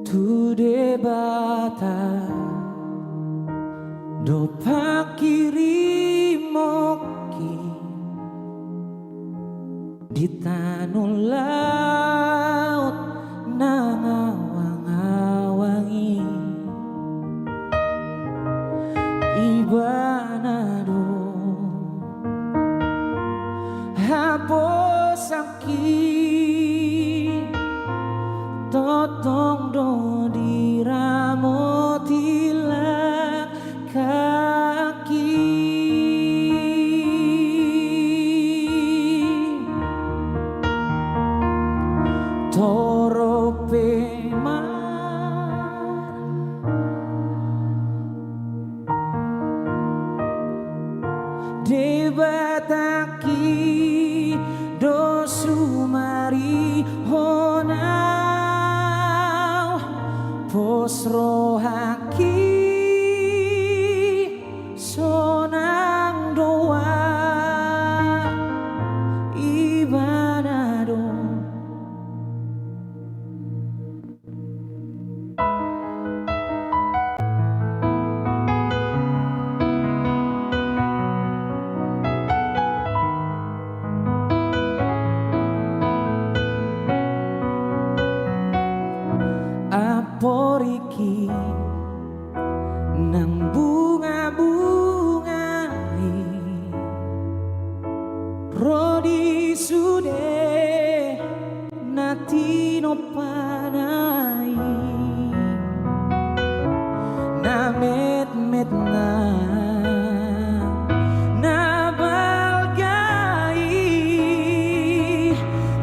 tu debata do pakirimoki di tanah laut nangawang-awangi ibanado haposaki totong do diramotila kaki torope debataki do sumari honau posrohaki sonang doa ibanado aporiki nang bunga-bungai rodi sude natino panai na met na balgai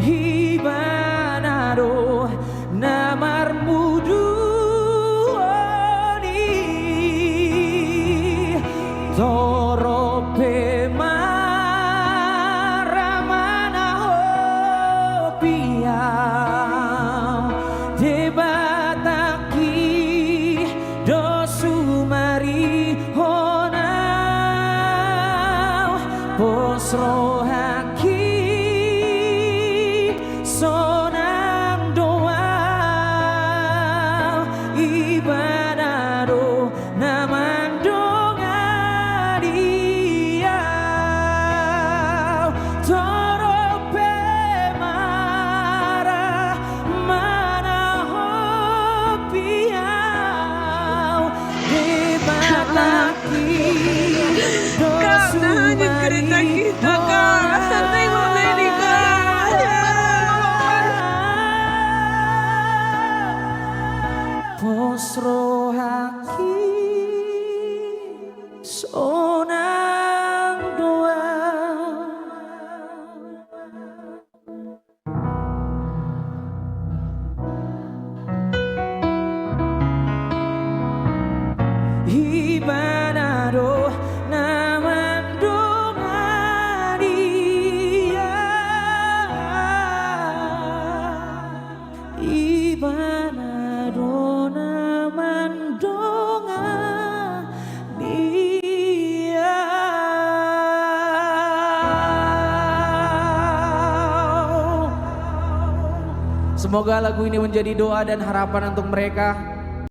hibanado na marmudu torope maramana hopiau debataki do sumari honau posrohaki sonang doa ibanado namando torope mara mana hopiau debataki Kak, nahannya kereta kita, Kak. Tengok Lady, Kak. Posrohaki sonang doa ibanado namandongaria ibanado namandongaria. Semoga lagu ini menjadi doa dan harapan untuk mereka.